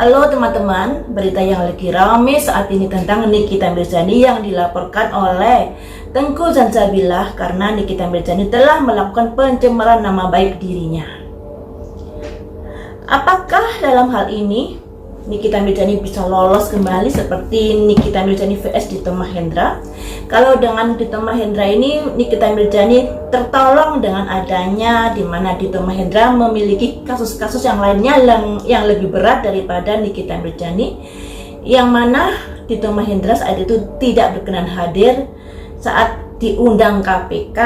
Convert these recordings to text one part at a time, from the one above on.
Halo teman-teman, berita yang lagi rame saat ini tentang Nikita Mirzani yang dilaporkan oleh Tengku Zanzabilah karena Nikita Mirzani telah melakukan pencemaran nama baik dirinya. Apakah dalam hal ini Nikita Mirzani bisa lolos kembali seperti Nikita Mirzani vs Dito Mahendra? Kalau dengan Dito Mahendra ini, Nikita Mirzani tertolong dengan adanya di mana Dito Mahendra memiliki kasus-kasus yang lainnya yang lebih berat daripada Nikita Mirzani, yang mana Dito Mahendra saat itu tidak berkenan hadir saat diundang KPK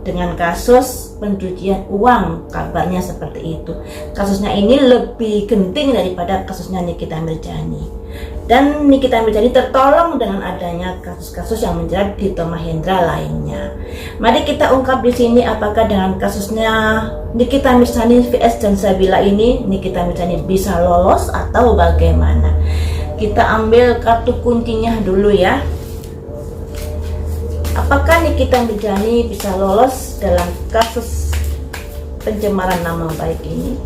dengan kasus pencucian uang, kabarnya seperti itu. Kasusnya ini lebih genting daripada kasusnya Nikita Mirzani, dan Nikita Mirzani tertolong dengan adanya kasus-kasus yang menjerat Dito Mahendra lainnya. Mari kita ungkap di sini apakah dengan kasusnya Nikita Mirzani vs Zanzabilah ini Nikita Mirzani bisa lolos atau bagaimana. Kita ambil kartu kuncinya dulu ya. Apakah Nikita Mirzani bisa lolos dalam kasus pencemaran nama baik ini?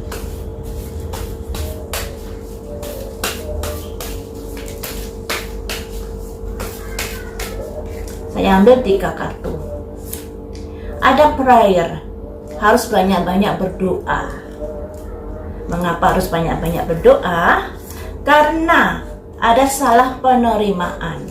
Saya ambil 3 kartu. Ada prayer, harus banyak-banyak berdoa. Mengapa harus banyak-banyak berdoa? Karena ada salah penerimaan,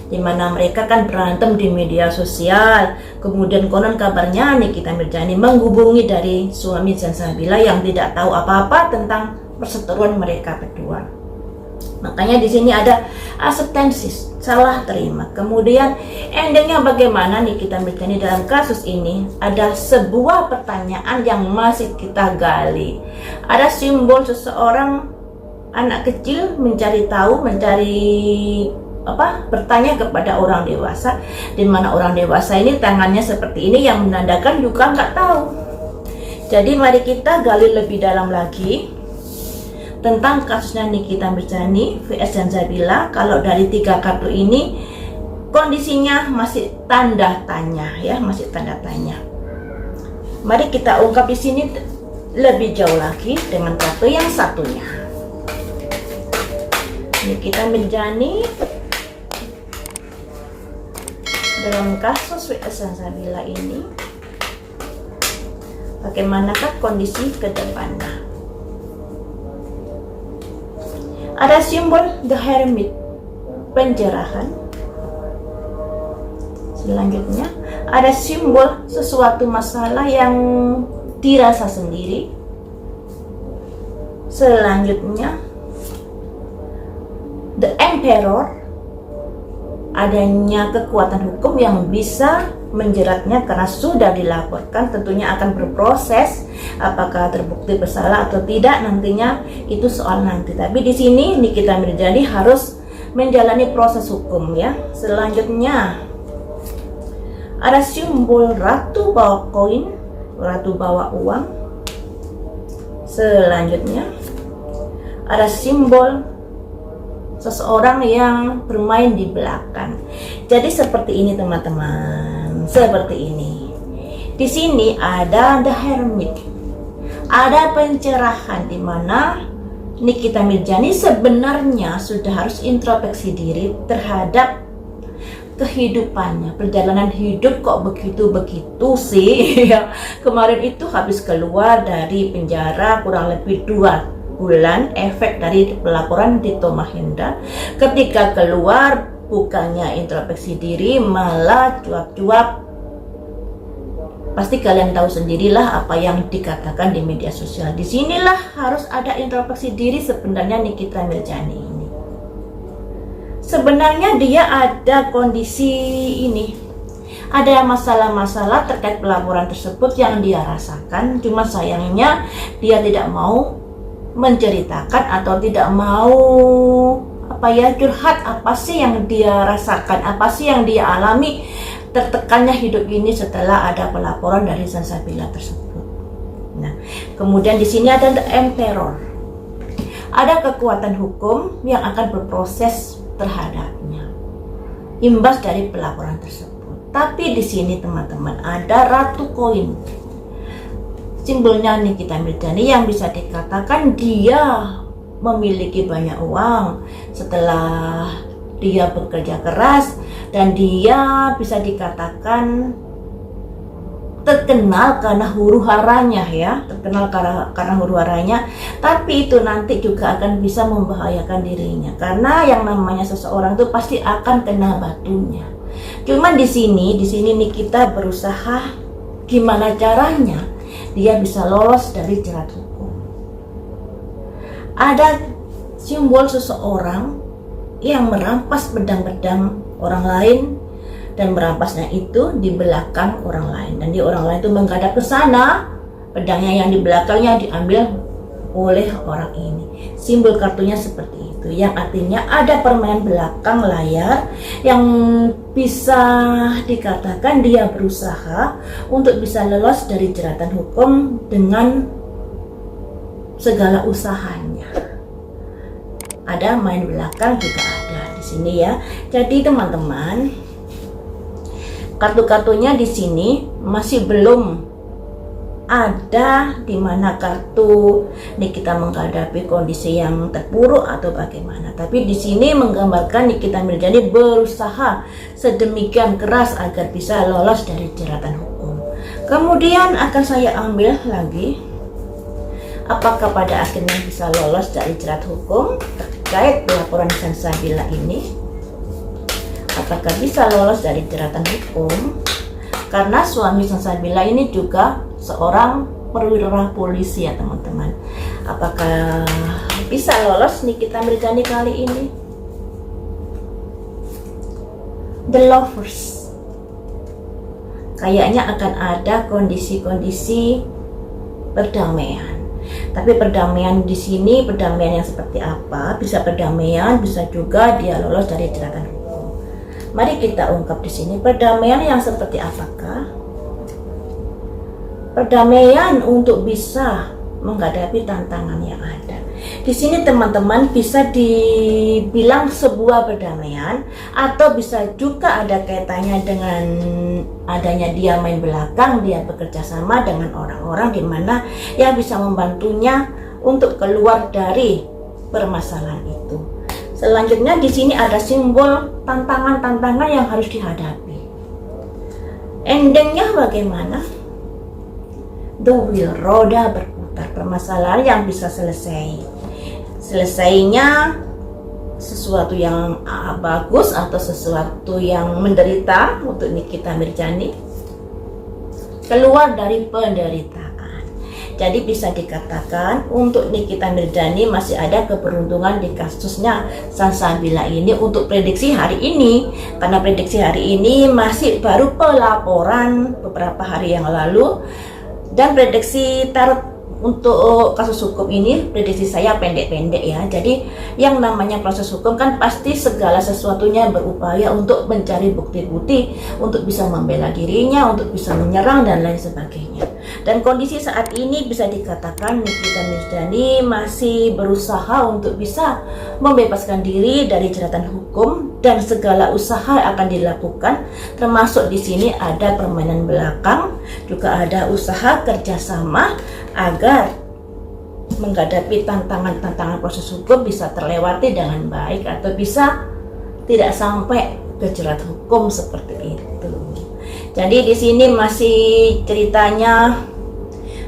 di mana mereka kan berantem di media sosial. Kemudian konon kabarnya Nikita Mirzani menghubungi dari suami Zanzabilah yang tidak tahu apa-apa tentang perseteruan mereka berdua. Makanya di sini ada acceptances, salah terima. Kemudian endingnya bagaimana Nikita Mirzani dalam kasus ini? Ada sebuah pertanyaan yang masih kita gali. Ada simbol seseorang anak kecil mencari tahu, bertanya kepada orang dewasa, di mana orang dewasa ini tangannya seperti ini yang menandakan juga nggak tahu. Jadi mari kita gali lebih dalam lagi tentang kasusnya Nikita Mirzani vs Zanzabilah. Kalau dari 3 kartu ini kondisinya masih tanda tanya ya, masih tanda tanya. Mari kita ungkap di sini lebih jauh lagi dengan kartu yang satunya. Nikita Mirzani dalam kasus vs Zanzabilah ini, bagaimanakah kondisi ke depannya? Ada simbol The Hermit, penjarahan. Selanjutnya ada simbol sesuatu masalah yang dirasa sendiri. Selanjutnya The Emperor, adanya kekuatan hukum yang bisa menjeratnya karena sudah dilaporkan. Tentunya akan berproses, apakah terbukti bersalah atau tidak nantinya itu soal nanti. Tapi di sini Nikita Mirzani harus menjalani proses hukum ya. Selanjutnya ada simbol ratu bawa koin, ratu bawa uang. Selanjutnya ada simbol seseorang yang bermain di belakang. Jadi seperti ini teman-teman, seperti ini. Di sini ada The Hermit, ada pencerahan di mana Nikita Mirzani sebenarnya sudah harus introspeksi diri terhadap kehidupannya, perjalanan hidup kok begitu-begitu sih. Kemarin itu habis keluar dari penjara kurang lebih 2 bulan, efek dari pelaporan Dito Mahendra. Ketika keluar bukannya introspeksi diri, malah cuap-cuap. Pasti kalian tahu sendirilah apa yang dikatakan di media sosial. Disinilah harus ada introspeksi diri sebenarnya Nikita Mirzani ini. Sebenarnya dia ada kondisi ini, ada masalah-masalah terkait pelaporan tersebut yang dia rasakan. Cuma sayangnya dia tidak mau menceritakan atau tidak mau curhat apa sih yang dia rasakan, apa sih yang dia alami tertekannya hidup ini setelah ada pelaporan dari Zanzabilah tersebut. Nah, kemudian di sini ada The Emperor, ada kekuatan hukum yang akan berproses terhadapnya imbas dari pelaporan tersebut. Tapi di sini teman-teman ada ratu koin, simbolnya Nikita Mirzani yang bisa dikatakan dia memiliki banyak uang, setelah dia bekerja keras dan dia bisa dikatakan terkenal karena huru-haranya ya, karena huru-haranya, tapi itu nanti juga akan bisa membahayakan dirinya karena yang namanya seseorang itu pasti akan kena batunya. Cuman di sini nih kita berusaha gimana caranya dia bisa lolos dari jerat hukum. Ada simbol seseorang yang merampas pedang-pedang orang lain dan merampasnya itu di belakang orang lain, dan di orang lain itu menghadap ke sana, pedangnya yang di belakangnya diambil oleh orang ini. Simbol kartunya seperti itu, yang artinya ada permainan belakang layar yang bisa dikatakan dia berusaha untuk bisa lolos dari jeratan hukum dengan segala usahanya. Ada main belakang juga ada di sini ya. Jadi teman-teman, kartu-kartunya di sini masih belum ada di mana kartu Nikita menghadapi kondisi yang terpuruk atau bagaimana. Tapi di sini menggambarkan Nikita Mirzani berusaha sedemikian keras agar bisa lolos dari jeratan hukum. Kemudian akan saya ambil lagi apakah pada akhirnya bisa lolos dari jerat hukum terkait laporan Salsabila ini. Apakah bisa lolos dari jeratan hukum? Karena suami Salsabila ini juga seorang perwira polisi ya teman-teman. Apakah bisa lolos Nikita Mirzani kali ini? The Lovers. Kayaknya akan ada kondisi-kondisi perdamaian. Tapi perdamaian di sini, perdamaian yang seperti apa? Bisa perdamaian, bisa juga dia lolos dari jeratan hukum. Mari kita ungkap di sini perdamaian yang seperti apakah? Perdamaian untuk bisa menghadapi tantangan yang ada. Di sini teman-teman bisa dibilang sebuah perdamaian atau bisa juga ada kaitannya dengan adanya dia main belakang, dia bekerja sama dengan orang-orang di mana yang bisa membantunya untuk keluar dari permasalahan itu. Selanjutnya di sini ada simbol tantangan-tantangan yang harus dihadapi. Endingnya bagaimana? The wheel, roda berputar, permasalahan yang bisa selesai. Selesainya sesuatu yang bagus atau sesuatu yang menderita untuk Nikita Mirzani. Keluar dari penderitaan. Jadi bisa dikatakan untuk Nikita Mirzani masih ada keberuntungan di kasusnya Salsabila ini untuk prediksi hari ini. Karena prediksi hari ini masih baru pelaporan beberapa hari yang lalu. Dan prediksi tarot untuk kasus hukum ini, prediksi saya pendek-pendek ya. Jadi yang namanya proses hukum kan pasti segala sesuatunya berupaya untuk mencari bukti-bukti, untuk bisa membela dirinya, untuk bisa menyerang dan lain sebagainya. Dan kondisi saat ini bisa dikatakan Nikita Mirzani masih berusaha untuk bisa membebaskan diri dari jeratan hukum dan segala usaha akan dilakukan, termasuk di sini ada permainan belakang, juga ada usaha kerjasama agar menghadapi tantangan-tantangan proses hukum bisa terlewati dengan baik atau bisa tidak sampai ke jerat hukum seperti itu. Jadi di sini masih ceritanya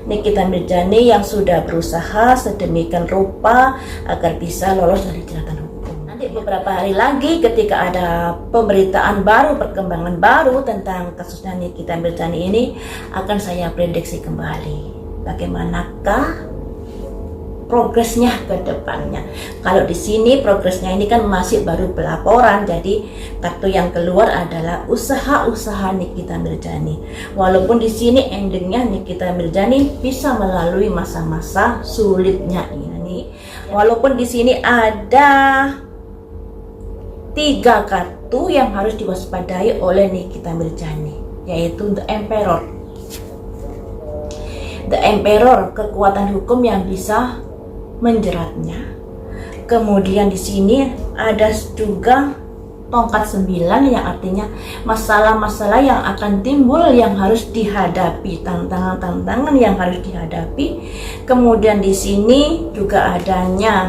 Nikita Mirzani yang sudah berusaha sedemikian rupa agar bisa lolos dari jeratan hukum. Nanti beberapa hari lagi ketika ada pemberitaan baru, perkembangan baru tentang kasusnya Nikita Mirzani ini akan saya prediksi kembali. Bagaimanakah progresnya ke depannya? Kalau di sini progresnya ini kan masih baru pelaporan, jadi kartu yang keluar adalah usaha-usaha Nikita Mirzani. Walaupun di sini endingnya Nikita Mirzani bisa melalui masa-masa sulitnya ini. Walaupun di sini ada 3 kartu yang harus diwaspadai oleh Nikita Mirzani, yaitu The Emperor. The Emperor, kekuatan hukum yang bisa menjeratnya. Kemudian di sini ada juga tongkat 9 yang artinya masalah-masalah yang akan timbul yang harus dihadapi, tantangan-tantangan yang harus dihadapi. Kemudian di sini juga adanya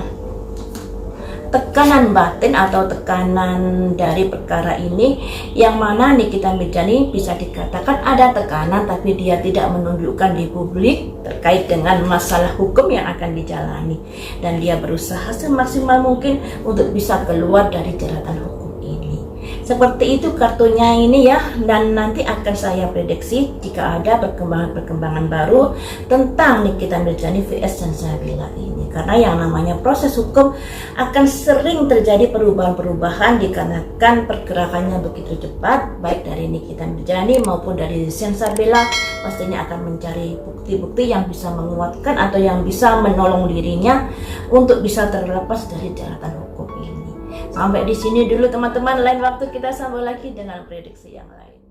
tekanan batin atau tekanan dari perkara ini, yang mana Nikita Mirzani bisa dikatakan ada tekanan tapi dia tidak menunjukkan di publik terkait dengan masalah hukum yang akan dijalani, dan dia berusaha semaksimal mungkin untuk bisa keluar dari jeratan hukum ini. Seperti itu kartunya ini ya, dan nanti akan saya prediksi jika ada perkembangan baru tentang Nikita Mirzani vs Salsabila ini, karena yang namanya proses hukum akan sering terjadi perubahan-perubahan dikarenakan pergerakannya begitu cepat, baik dari Nikita Mirzani maupun dari Salsabila pastinya akan mencari bukti-bukti yang bisa menguatkan atau yang bisa menolong dirinya untuk bisa terlepas dari jeratan hukum ini. Sampai di sini dulu teman-teman, lain waktu kita sambung lagi dengan prediksi yang lain.